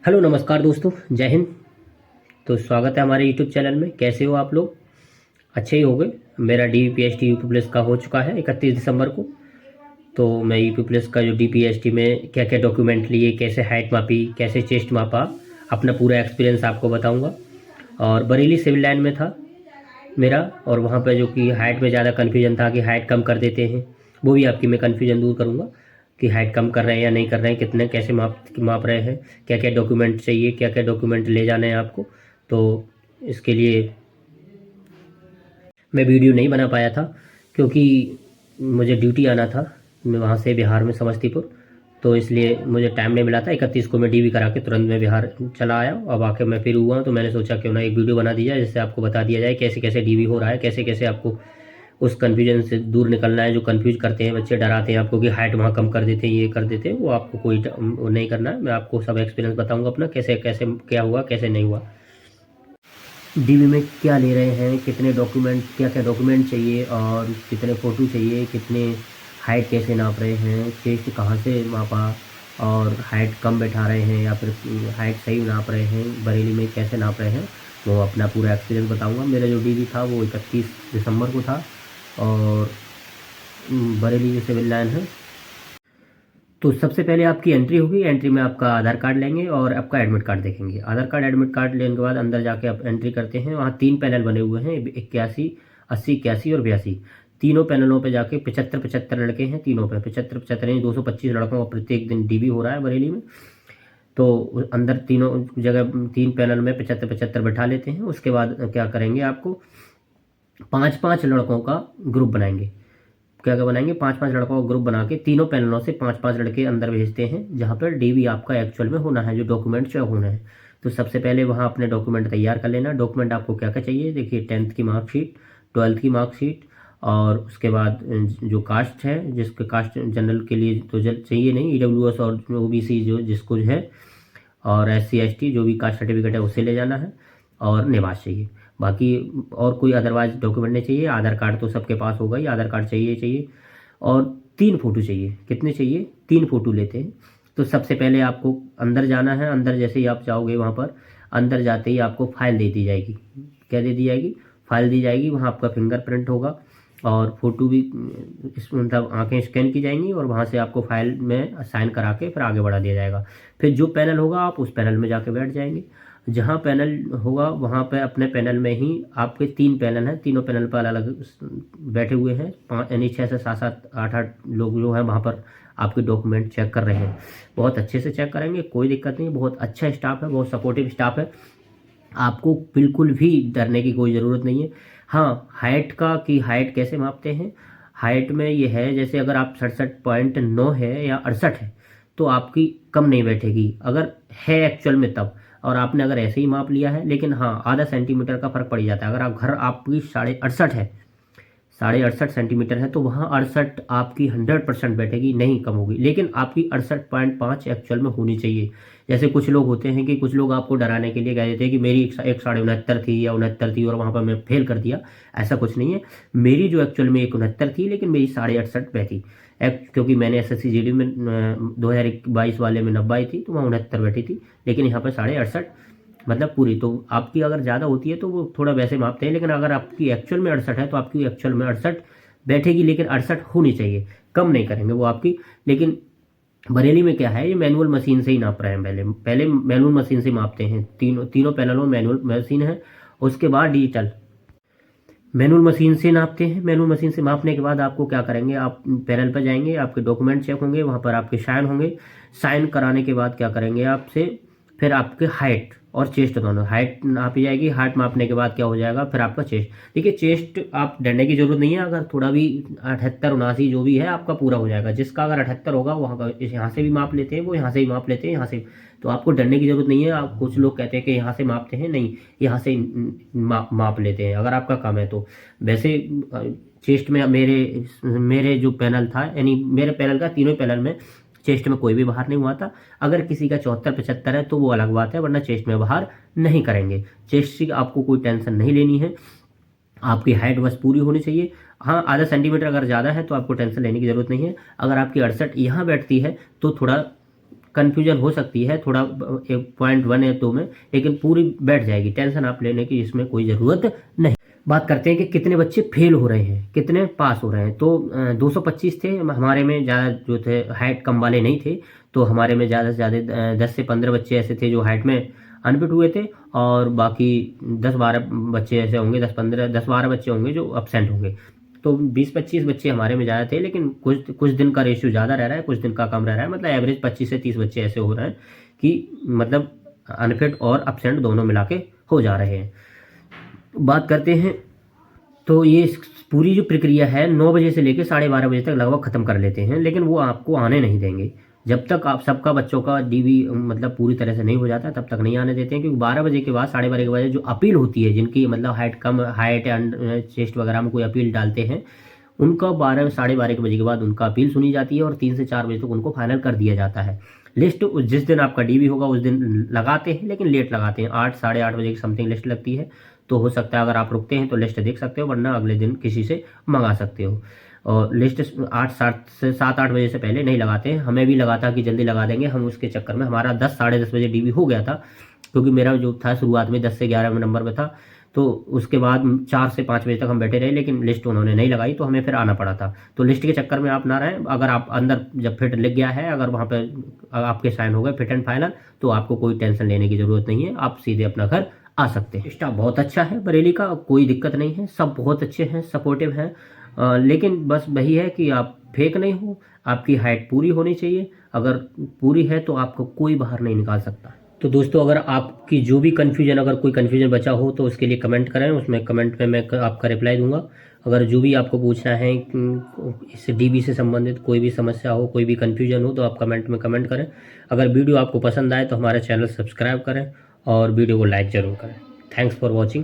Hello नमस्कार दोस्तों, जय हिंद। तो स्वागत है हमारे यूट्यूब चैनल में। कैसे हो आप लोग? अच्छे ही होंगे। मेरा DPST यूपी प्लस का हो चुका है 31 दिसंबर को। तो मैं यूपी प्लस का जो DPST में क्या क्या डॉक्यूमेंट लिए, कैसे हाइट मापी, कैसे चेस्ट मापा, अपना पूरा एक्सपीरियंस आपको बताऊंगा। और बरेली सिविल लाइन में था मेरा, और वहाँ पर जो कि हाइट में ज़्यादा कन्फ्यूजन था कि हाइट कम कर देते हैं, वो भी आपकी मैं कन्फ्यूजन दूर करूँगा कि हाइट कम कर रहे हैं या नहीं कर रहे हैं, कितने कैसे माप रहे हैं, क्या क्या डॉक्यूमेंट चाहिए, क्या क्या डॉक्यूमेंट ले जाने हैं आपको। तो इसके लिए मैं वीडियो नहीं बना पाया था क्योंकि मुझे ड्यूटी आना था। मैं वहाँ से बिहार में समस्तीपुर, तो इसलिए मुझे टाइम नहीं मिला था। 31 को मैं DV करा के तुरंत मैं बिहार चला आया। अब आके मैं फिर हुआ, तो मैंने सोचा क्यों ना एक वीडियो बना दी जाए जिससे आपको बता दिया जाए कैसे कैसे DV हो रहा है, कैसे कैसे आपको उस कन्फ्यूजन से दूर निकलना है। जो कन्फ्यूज करते हैं बच्चे, डराते हैं आपको कि हाइट वहाँ कम कर देते हैं, ये कर देते हैं, वो आपको कोई वो नहीं करना है। मैं आपको सब एक्सपीरियंस बताऊँगा अपना, कैसे कैसे क्या हुआ, कैसे नहीं हुआ, DV में क्या ले रहे हैं, कितने डॉक्यूमेंट, क्या क्या डॉक्यूमेंट चाहिए, और कितने फ़ोटो चाहिए, कितने हाइट कैसे नाप रहे हैं, चेस्ट कहाँ से मापा, और हाइट कम बैठा रहे हैं या फिर हाइट सही नाप रहे हैं, बरेली में कैसे नाप रहे हैं, वो अपना पूरा एक्सपीरियंस बताऊंगा। मेरा जो DV था वो 31 दिसंबर को था, और बरेली जो सिविल लाइन है। तो सबसे पहले आपकी एंट्री होगी। एंट्री में आपका आधार कार्ड लेंगे और आपका एडमिट कार्ड देखेंगे। आधार कार्ड एडमिट कार्ड लेने के बाद अंदर जाके आप एंट्री करते हैं। वहाँ 3 पैनल बने हुए हैं, 81, 80, 81 और 82। तीनों पैनलों पे जाके 75-75 लड़के हैं। तीनों पे 75-75 नहीं, 225 लड़कों का प्रत्येक दिन DV हो रहा है बरेली में। तो अंदर तीनों जगह 3 पैनल में 75-75 बैठा लेते हैं। उसके बाद क्या करेंगे, आपको 5-5 लड़कों का ग्रुप बनाएंगे। क्या क्या बनाएंगे, 5-5 लड़कों का ग्रुप बना के तीनों पैनलों से 5-5 लड़के अंदर भेजते हैं, जहाँ पर DV आपका एक्चुअल में होना है, जो डॉक्यूमेंट चेक होना है। तो सबसे पहले वहाँ अपने डॉक्यूमेंट तैयार कर लेना। डॉक्यूमेंट आपको क्या क्या चाहिए, देखिए 10th की मार्कशीट, 12th की मार्कशीट, और उसके बाद जो कास्ट है, जिसके कास्ट जनरल के लिए तो चाहिए नहीं, EWS और OBC जो जिसको जो है, और SC ST जो भी कास्ट सर्टिफिकेट है उसे ले जाना है, और निवास चाहिए। बाकी और कोई अदरवाइज डॉक्यूमेंट नहीं चाहिए। आधार कार्ड तो सबके पास होगा ही, आधार कार्ड चाहिए। और 3 फ़ोटो चाहिए। कितने चाहिए? 3 फ़ोटो लेते हैं। तो सबसे पहले आपको अंदर जाना है। अंदर जैसे ही आप जाओगे, वहाँ पर अंदर जाते ही आपको फाइल दे दी जाएगी। क्या दे दी जाएगी? फाइल दी जाएगी। वहाँ आपका फिंगरप्रिंट होगा और फ़ोटो भी, मतलब आंखें स्कैन की जाएंगी, और वहाँ से आपको फाइल में साइन करा के फिर आगे बढ़ा दिया जाएगा। फिर जो पैनल होगा आप उस पैनल में जाके बैठ जाएंगे। जहाँ पैनल होगा वहाँ पे अपने पैनल में ही आपके 3 पैनल हैं, तीनों पैनल पर अलग अलग बैठे हुए हैं। 5 यानी 6 से 7-7 8-8 लोग जो हैं वहाँ पर आपके डॉक्यूमेंट चेक कर रहे हैं। बहुत अच्छे से चेक करेंगे, कोई दिक्कत नहीं। बहुत अच्छा स्टाफ है, बहुत सपोर्टिव स्टाफ है। आपको बिल्कुल भी डरने की कोई ज़रूरत नहीं है। हाँ, हाइट का, कि हाइट कैसे मापते हैं। हाइट में ये है, जैसे अगर आप 67.9 है या 68 है तो आपकी कम नहीं बैठेगी, अगर है एक्चुअल में तब। और आपने अगर ऐसे ही माप लिया है, लेकिन हाँ, आधा सेंटीमीटर का फ़र्क पड़ जाता है। अगर आप घर आपकी 68.5 है, 68.5 सेंटीमीटर है, तो वहाँ 68 आपकी 100% बैठेगी, नहीं कम होगी। लेकिन आपकी 68.5 एक्चुअल में होनी चाहिए। जैसे कुछ लोग होते हैं कि कुछ लोग आपको डराने के लिए कह देते हैं कि मेरी एक 69.5 थी या 69 थी और वहाँ पर मैं फेल कर दिया। ऐसा कुछ नहीं है। मेरी जो एक्चुअल में 69 थी, लेकिन मेरी 68.5 बैठी। क्योंकि मैंने SSC GD में 2022 वाले में 90 आई थी, तो वहाँ 69 बैठी थी। लेकिन यहाँ पर 68.5 मतलब पूरी। तो आपकी अगर ज़्यादा होती है तो वो थोड़ा वैसे मापते हैं, लेकिन अगर आपकी एक्चुअल में 68 है तो आपकी एक्चुअल में 68 बैठेगी, लेकिन 68 होनी चाहिए, कम नहीं करेंगे वो आपकी। लेकिन बरेली में क्या है, ये मैनुअल मशीन से ही नाप रहे हैं। पहले पहले मैनुअल मशीन से मापते हैं। तीनों पैनलों में मैनुअल मशीन है। उसके बाद डिजिटल मैनुअल मशीन से नापते हैं। मैनुअल मशीन से मापने के बाद आपको क्या करेंगे, आप पैनल पर जाएंगे, आपके डॉक्यूमेंट चेक होंगे, वहाँ पर आपके साइन होंगे। साइन कराने के बाद क्या करेंगे आपसे, फिर आपके हाइट और चेस्ट दोनों, हाइट नापी जाएगी। हाइट मापने के बाद क्या हो जाएगा, फिर आपका चेस्ट। देखिए, चेस्ट आप डरने की जरूरत नहीं है। अगर थोड़ा भी 78-79 जो भी है आपका पूरा हो जाएगा। जिसका अगर 78 होगा वहाँ का यहाँ से भी माप लेते हैं, वो यहाँ से भी माप लेते हैं, यहाँ से। तो आपको डरने की जरूरत नहीं है। आप, कुछ लोग कहते हैं कि यहाँ से मापते हैं, नहीं, यहाँ से माप लेते हैं अगर आपका कम है तो। वैसे चेस्ट में मेरे मेरे जो पैनल था, यानी मेरे पैनल का, तीनों पैनल में चेस्ट में कोई भी बाहर नहीं हुआ था। अगर किसी का 74-75 है तो वो अलग बात है, वरना चेस्ट में बाहर नहीं करेंगे। चेस्ट की आपको कोई टेंशन नहीं लेनी है। आपकी हाइट बस पूरी होनी चाहिए। हाँ, आधा सेंटीमीटर अगर ज़्यादा है तो आपको टेंशन लेने की ज़रूरत नहीं है। अगर आपकी 68 यहाँ बैठती है तो थोड़ा कन्फ्यूजन हो सकती है थोड़ा 1.1 या 2 में, लेकिन पूरी बैठ जाएगी, टेंशन आप लेने की इसमें कोई ज़रूरत नहीं। बात करते हैं कि कितने बच्चे फेल हो रहे हैं, कितने पास हो रहे हैं। तो 225 थे हमारे में, ज़्यादा जो थे हाइट कम वाले नहीं थे, तो हमारे में ज़्यादा से ज़्यादा 10 से 15 बच्चे ऐसे थे जो हाइट में अनफिट हुए थे, और बाकी 10-12 बच्चे ऐसे होंगे, 10-12 बच्चे होंगे जो अपसेंट होंगे। तो 20-25 बच्चे हमारे में ज़्यादा थे, लेकिन कुछ दिन का रेशियो ज़्यादा रह रहा है, कुछ दिन का कम रह रहा है। मतलब एवरेज 25 से 30 बच्चे ऐसे हो रहे हैं कि मतलब अनफिट और अपसेंट दोनों मिला के हो जा रहे हैं। बात करते हैं, तो ये पूरी जो प्रक्रिया है 9 बजे से लेकर 12:30 बजे तक लगभग ख़त्म कर लेते हैं, लेकिन वो आपको आने नहीं देंगे। जब तक आप सबका बच्चों का डीवी मतलब पूरी तरह से नहीं हो जाता तब तक नहीं आने देते हैं, क्योंकि 12 बजे के बाद 12:30 के बजे जो अपील होती है, जिनकी मतलब height come, height and chest वगैरह में कोई अपील डालते हैं, उनका 12-12:30 बजे के बाद उनका अपील सुनी जाती है और 3 से 4 बजे तक उनको फाइनल कर दिया जाता है। लिस्ट जिस दिन आपका डीवी होगा उस दिन लगाते हैं, लेकिन लेट लगाते हैं, 8-8:30 बजे की समथिंग लिस्ट लगती है। तो हो सकता है अगर आप रुकते हैं तो लिस्ट देख सकते हो, वरना अगले दिन किसी से मंगा सकते हो। और लिस्ट 7-8 बजे से पहले नहीं लगाते हैं। हमें भी लगा था कि जल्दी लगा देंगे, हम उसके चक्कर में हमारा 10-10:30 बजे डीवी हो गया था, क्योंकि मेरा जो था शुरुआत में 10 से 11 नंबर में था। तो उसके बाद 4 से 5 बजे तक हम बैठे रहे, लेकिन लिस्ट उन्होंने नहीं लगाई, तो हमें फिर आना पड़ा था। तो लिस्ट के चक्कर में आप ना रहें। अगर आप अंदर जब फिट लिख गया है, अगर वहाँ पे आपके साइन हो गए फिट एंड फाइनल, तो आपको कोई टेंशन लेने की ज़रूरत नहीं है, आप सीधे अपना घर आ सकते हैं। स्टाफ बहुत अच्छा है बरेली का, कोई दिक्कत नहीं है, सब बहुत अच्छे हैं, सपोर्टिव हैं। लेकिन बस वही है कि आप फेक नहीं हो, आपकी हाइट पूरी होनी चाहिए। अगर पूरी है तो आपको कोई बाहर नहीं निकाल सकता। तो दोस्तों, अगर आपकी जो भी कन्फ्यूजन, अगर कोई कन्फ्यूजन बचा हो तो उसके लिए कमेंट करें, उसमें कमेंट में मैं आपका रिप्लाई दूंगा। अगर जो भी आपको पूछना है इस डीबी से संबंधित कोई भी समस्या हो, कोई भी कन्फ्यूजन हो, तो आप कमेंट में कमेंट करें। अगर वीडियो आपको पसंद आए तो हमारा चैनल सब्सक्राइब करें और वीडियो को लाइक ज़रूर करें। Thanks for watching.